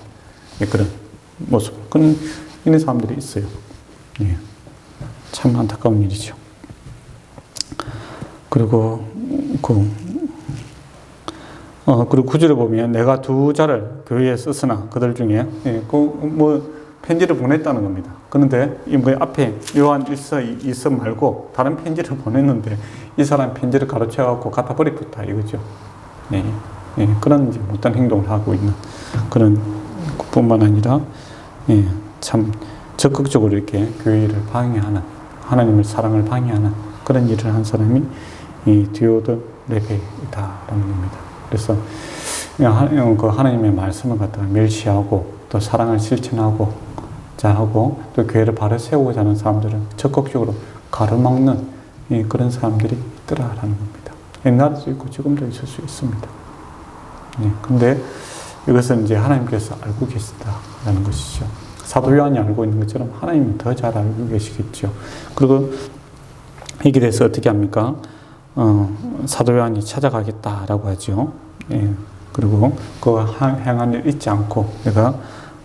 그런 모습, 그런 이런 사람들이 있어요. 참 안타까운 일이죠. 그리고 그리고 9절에 보면 내가 두 자를 교회에 썼으나 그들 중에 편지를 보냈다는 겁니다. 그런데 이 앞에 요한 1서 2서 말고 다른 편지를 보냈는데 이 사람 편지를 가로채갖고 갖다 버리겠다 이거죠. 그런 이제 못된 행동을 하고 있는 그런 뿐만 아니라 참 적극적으로 이렇게 교회를 방해하는, 하나님의 사랑을 방해하는 그런 일을 한 사람이 이 디오드레베이다라는 겁니다. 그래서 그 하나님의 말씀을 갖다가 멸시하고 또 사랑을 실천하고 자하고 또 교회를 바로 세우고자 하는 사람들은 적극적으로 가로막는 그런 사람들이 있더라라는 겁니다. 옛날에도 있고 지금도 있을 수 있습니다. 근데 이것은 이제 하나님께서 알고 계시다라는 것이죠. 사도 요한이 알고 있는 것처럼 하나님은 더 잘 알고 계시겠죠. 그리고 이게 대해서 어떻게 합니까? 사도 요한이 찾아가겠다라고 하죠. 그리고 그 행한 일 잊지 않고 내가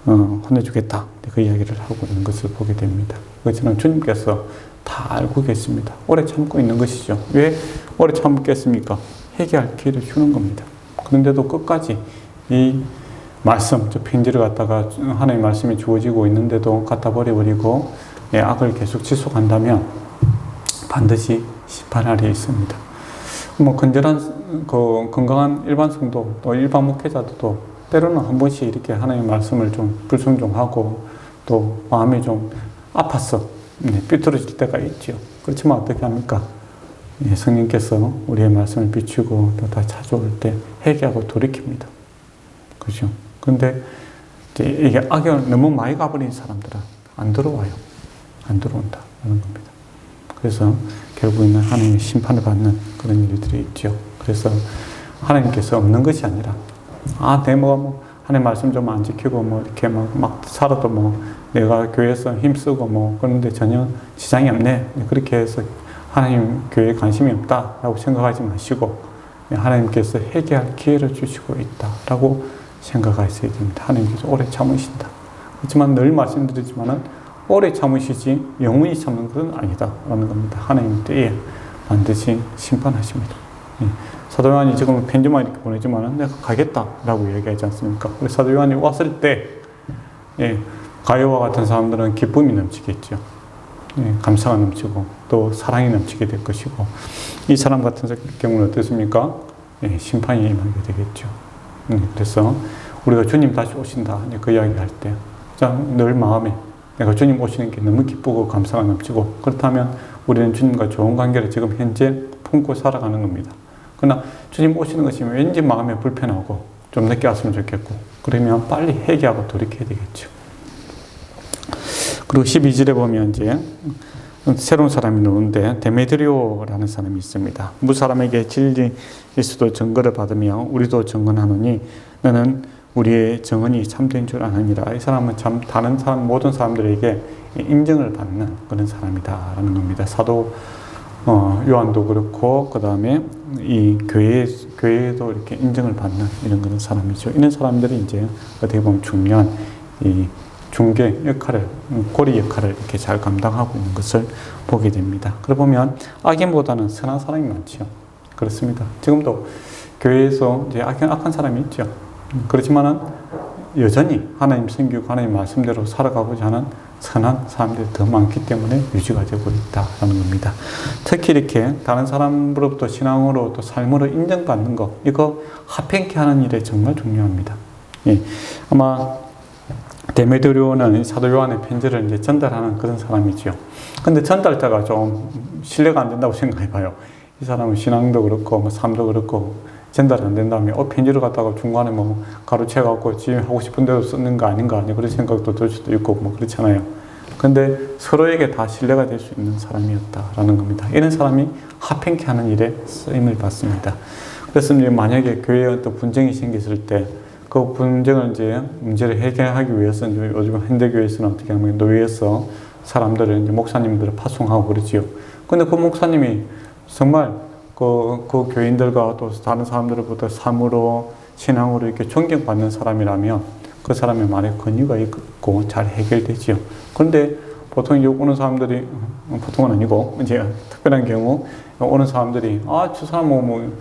혼내주겠다. 그 이야기를 하고 있는 것을 보게 됩니다. 그것은 주님께서 다 알고 계십니다. 오래 참고 있는 것이죠. 왜 오래 참겠습니까? 회개할 기회를 주는 겁니다. 그런데도 끝까지 이 말씀, 저 편지를 갖다가 하나님의 말씀이 주어지고 있는데도 갖다 버려버리고 악을 계속 지속한다면 반드시 심판날이 있습니다. 건전한 건강한 일반 성도 또 일반 목회자도 때로는 한 번씩 이렇게 하나님의 말씀을 좀 불순종하고 또 마음이 좀 아파서 삐뚤어질 때가 있죠. 그렇지만 어떻게 합니까? 성령께서 우리의 말씀을 비추고 또 다시 찾아올 때 회개하고 돌이킵니다. 그죠? 근데 이게 악에 너무 많이 가버린 사람들은 안 들어와요. 안 들어온다는 겁니다. 그래서 결국에는 하나님의 심판을 받는 그런 일들이 있죠. 그래서 하나님께서 없는 것이 아니라 내가 하나님 말씀 좀 안 지키고 이렇게 막 살아도 내가 교회에서 힘쓰고 그런데 전혀 지장이 없네. 그렇게 해서 하나님 교회에 관심이 없다라고 생각하지 마시고 하나님께서 회개할 기회를 주시고 있다라고 생각하셔야 됩니다. 하나님께서 오래 참으신다. 그렇지만 늘 말씀드리지만은 오래 참으시지 영원히 참는 것은 아니다라는 겁니다. 하나님 때에 반드시 심판하십니다. 예. 사도 요한이 지금 편지만 이렇게 보내지만 내가 가겠다라고 얘기하지 않습니까? 우리 사도 요한이 왔을 때 가요와 같은 사람들은 기쁨이 넘치겠죠. 감사가 넘치고 또 사랑이 넘치게 될 것이고, 이 사람 같은 경우는 어떻습니까? 심판이 임하게 되겠죠. 그래서 우리가 주님 다시 오신다 그 이야기할 때 늘 마음에 내가 주님 오시는 게 너무 기쁘고 감사가 넘치고, 그렇다면 우리는 주님과 좋은 관계를 지금 현재 품고 살아가는 겁니다. 그러나 주님 오시는 것이 왠지 마음에 불편하고 좀 늦게 왔으면 좋겠고, 그러면 빨리 회개하고 돌이켜야 되겠죠. 그리고 12절에 보면 이제 새로운 사람이 나오는데, 데메드리오라는 사람이 있습니다. 무 사람에게 진리 예수도 증거를 받으며 우리도 증언하노니 너는 우리의 증언이 참된 줄 아느니라. 이 사람은 참 다른 사람, 모든 사람들에게 인정을 받는 그런 사람이다라는 겁니다. 사도 요한도 그렇고, 그 다음에 이 교회에도 이렇게 인정을 받는 이런 그런 사람이죠. 이런 사람들이 이제 어떻게 보면 중요한 이 중개 역할을, 고리 역할을 이렇게 잘 감당하고 있는 것을 보게 됩니다. 그러고 보면 악인보다는 선한 사람이 많죠. 그렇습니다. 지금도 교회에서 이제 악한 사람이 있죠. 그렇지만은 여전히 하나님 섬기고 하나님 말씀대로 살아가고자 하는 선한 사람들이 더 많기 때문에 유지가 되고 있다는 겁니다. 특히 이렇게 다른 사람으로부터 신앙으로 또 삶으로 인정받는 것, 이거 합행케 하는 일에 정말 중요합니다. 아마 데메드리오는 사도 요한의 편지를 이제 전달하는 그런 사람이죠. 근데 전달자가 좀 신뢰가 안 된다고 생각해 봐요. 이 사람은 신앙도 그렇고, 삶도 그렇고, 전달 안 된다면, 편지를 갖다가 중간에 가로채갖고 지 하고 싶은 대로 쓰는 거 아닌가, 그런 생각도 들 수도 있고, 그렇잖아요. 근데 서로에게 다 신뢰가 될 수 있는 사람이었다라는 겁니다. 이런 사람이 합행케 하는 일에 쓰임을 받습니다. 그래서 이제 만약에 교회에 어떤 분쟁이 생겼을 때, 그 분쟁을 이제 문제를 해결하기 위해서 요즘 현대교회에서는 어떻게 하면 노예에서 사람들을 이제 목사님들을 파송하고 그러지요. 근데 그 목사님이 정말 그 교인들과 또 다른 사람들로부터 삶으로 신앙으로 이렇게 존경받는 사람이라면 그 사람의 말에 권위가 있고 잘 해결되지요. 그런데 보통 이제 오는 사람들이, 보통은 아니고 이제 특별한 경우 오는 사람들이 저 사람은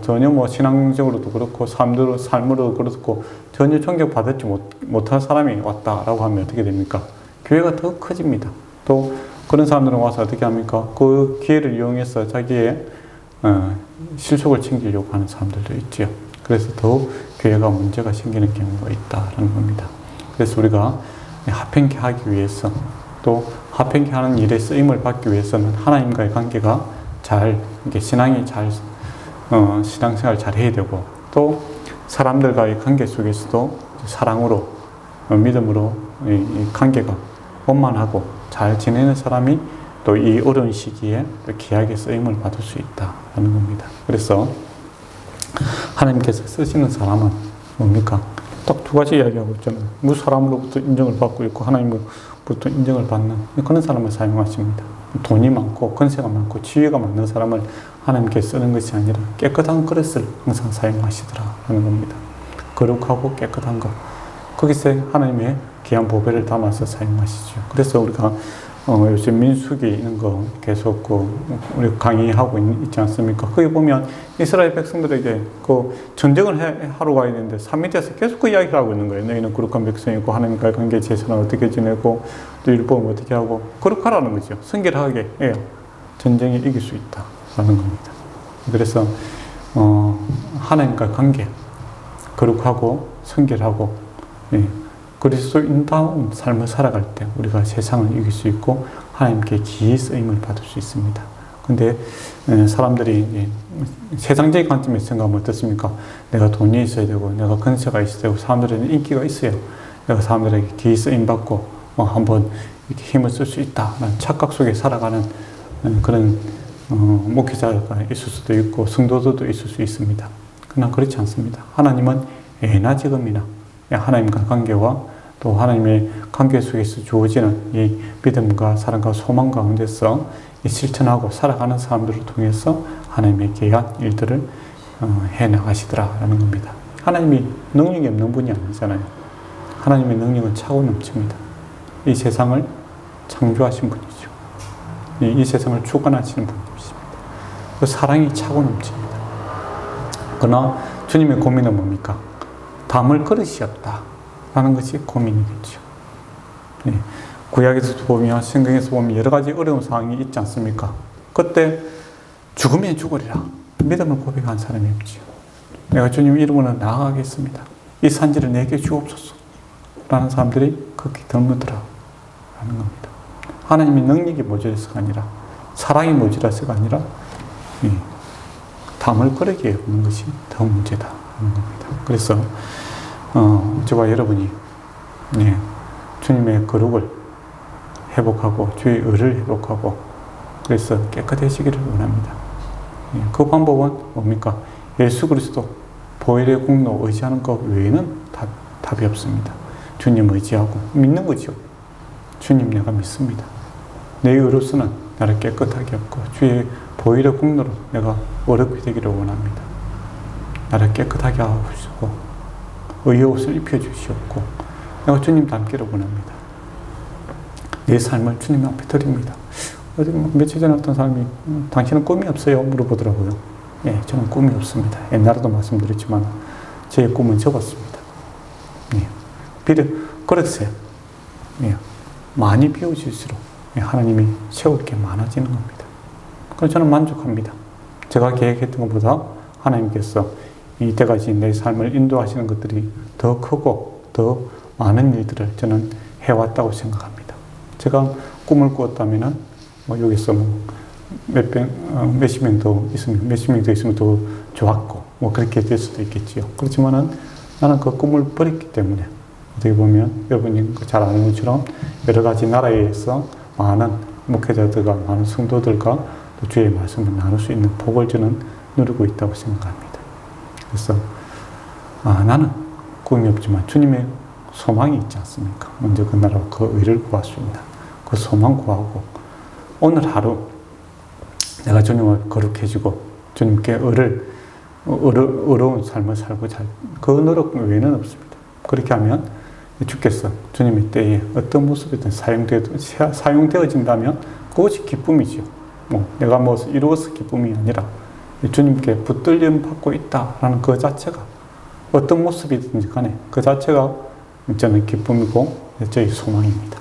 전혀 신앙적으로도 그렇고 삶으로도 그렇고 전혀 존경받았지 못할 사람이 왔다라고 하면 어떻게 됩니까? 교회가 더 커집니다. 또 그런 사람들은 와서 어떻게 합니까? 그 기회를 이용해서 자기의 실속을 챙기려고 하는 사람들도 있죠. 그래서 더욱 교회가 문제가 생기는 경우가 있다라는 겁니다. 그래서 우리가 합행케 하기 위해서, 또 합행케 하는 일에 쓰임을 받기 위해서는 하나님과의 관계가 잘, 이게 신앙이 잘, 신앙생활 잘 해야 되고, 또 사람들과의 관계 속에서도 사랑으로, 믿음으로 이 관계가 원만하고 잘 지내는 사람이 또 이 어려운 시기에 귀하게 쓰임을 받을 수 있다는 겁니다. 그래서 하나님께서 쓰시는 사람은 뭡니까? 딱 두 가지 이야기하고 있잖아요. 무 사람으로부터 인정을 받고 있고 하나님으로부터 인정을 받는 그런 사람을 사용하십니다. 돈이 많고 권세가 많고 지위가 많은 사람을 하나님께 쓰는 것이 아니라 깨끗한 그릇을 항상 사용하시더라라는 겁니다. 거룩하고 깨끗한 것, 거기서 하나님의 귀한 보배를 담아서 사용하시죠. 그래서 우리가 요즘 민수기 이런 거 계속 우리 강의하고 있지 않습니까? 거기 보면 이스라엘 백성들에게 전쟁을 하러 가야 되는데 3밑에서 계속 그 이야기를 하고 있는 거예요. 너희는 거룩한 백성이고 하나님과의 관계 제사는 어떻게 지내고 또 율법은 어떻게 하고 거룩하라는 거죠. 성결하게 해야 전쟁에 이길 수 있다라는 겁니다. 그래서 하나님과의 관계 거룩하고 성결하고 그리스도인다운 삶을 살아갈 때 우리가 세상을 이길 수 있고 하나님께 기이 쓰임을 받을 수 있습니다. 근데 사람들이 세상적인 관점에서 생각하면 어떻습니까? 내가 돈이 있어야 되고 내가 권세가 있어야 되고 사람들에게 인기가 있어야 내가 사람들에게 기이 쓰임 받고 한번 이렇게 힘을 쓸 수 있다라는 착각 속에 살아가는 그런 목회자가 있을 수도 있고 성도들도 있을 수 있습니다. 그러나 그렇지 않습니다. 하나님은 예나 지금이나 하나님과 관계와 또 하나님의 관계 속에서 주어지는 이 믿음과 사랑과 소망 가운데서 실천하고 살아가는 사람들을 통해서 하나님의 귀한 일들을 해나가시더라라는 겁니다. 하나님이 능력이 없는 분이 아니잖아요. 하나님의 능력은 차고 넘칩니다. 이 세상을 창조하신 분이죠. 이 세상을 주관하시는 분이십니다. 그 사랑이 차고 넘칩니다. 그러나 주님의 고민은 뭡니까? 담을 그릇이 없다라는 것이 고민이겠죠. 예. 구약에서 보면, 성경에서 보면 여러 가지 어려운 상황이 있지 않습니까? 그때 죽으면 죽으리라 믿음을 고백한 사람이 없지요. 내가 주님 이름으로 나아가겠습니다. 이 산지를 내게 주옵소서 라는 사람들이 극히 드물더라 라는 겁니다. 하나님의 능력이 모자라서가 아니라, 사랑이 모자라서가 아니라 담을 그릇이 없는 것이 더 문제다 하는 겁니다. 그래서 저와 여러분이 주님의 거룩을 회복하고 주의 의를 회복하고 그래서 깨끗해지기를 원합니다. 그 방법은 뭡니까? 예수 그리스도 보혈의 공로 의지하는 것 외에는 답이 없습니다. 주님 의지하고 믿는 거죠. 주님 내가 믿습니다. 내 의로서는 나를 깨끗하게 하고 주의 보혈의 공로로 내가 어렵게 되기를 원합니다. 나를 깨끗하게 하옵시고 의의 옷을 입혀주시옵고 내가 주님 닮기를 원합니다. 내 삶을 주님 앞에 드립니다. 며칠 전에 어떤 사람이 당신은 꿈이 없어요? 물어보더라고요. 예, 저는 꿈이 없습니다. 옛날에도 말씀드렸지만 제 꿈은 접었습니다. 그렇세요. 많이 비워질수록 하나님이 세울 게 많아지는 겁니다. 그래서 저는 만족합니다. 제가 계획했던 것보다 하나님께서 이때까지 내 삶을 인도하시는 것들이 더 크고 더 많은 일들을 저는 해왔다고 생각합니다. 제가 꿈을 꾸었다면은 여기서 몇십 명 더 있으면 더 좋았고 그렇게 될 수도 있겠지요. 그렇지만은 나는 그 꿈을 버렸기 때문에 어떻게 보면 여러분이 잘 아는 것처럼 여러 가지 나라에서 많은 목회자들과 많은 성도들과 또 주의 말씀을 나눌 수 있는 복을 저는 누리고 있다고 생각합니다. 그래서 나는 꿈이 없지만 주님의 소망이 있지 않습니까? 먼저 그 나라와 그 의를 구하십니다. 그 소망 구하고 오늘 하루 내가 주님을 거룩해지고 주님께 의로운 삶을 살고 그 노력 외에는 없습니다. 그렇게 하면 주께서 주님의 때에 어떤 모습이든 사용되어진다면 그것이 기쁨이죠. 내가 이루어서 기쁨이 아니라 주님께 붙들림 받고 있다라는 그 자체가 어떤 모습이든지 간에 그 자체가 저는 기쁨이고 저희 소망입니다.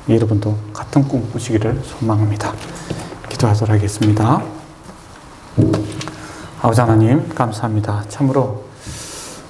여러분도 같은 꿈 꾸시기를 소망합니다. 기도하도록 하겠습니다. 아버지 하나님 감사합니다. 참으로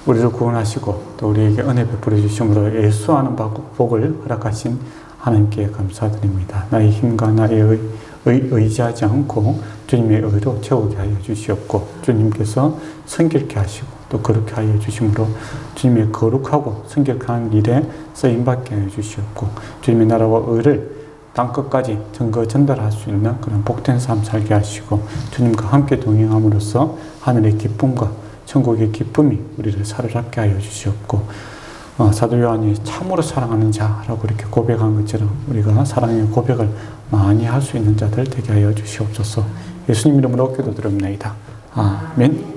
우리를 구원하시고 또 우리에게 은혜 베풀어 주심으로 예수하는 복을 허락하신 하나님께 감사드립니다. 나의 힘과 나의 의지하지 않고 주님의 의로 채우게 하여 주시옵고 주님께서 성결케 하시고 또 거룩게 하여 주심으로 주님의 거룩하고 성결한 일에 쓰임받게 하여 주시옵고 주님의 나라와 의를 땅끝까지 전달할 수 있는 그런 복된 삶 살게 하시고 주님과 함께 동행함으로써 하늘의 기쁨과 천국의 기쁨이 우리를 사로잡게 하여 주시옵고 사도 요한이 참으로 사랑하는 자라고 이렇게 고백한 것처럼 우리가 사랑의 고백을 많이 할 수 있는 자들 되게 하여 주시옵소서. 예수님 이름으로 기도드립니다. 아멘.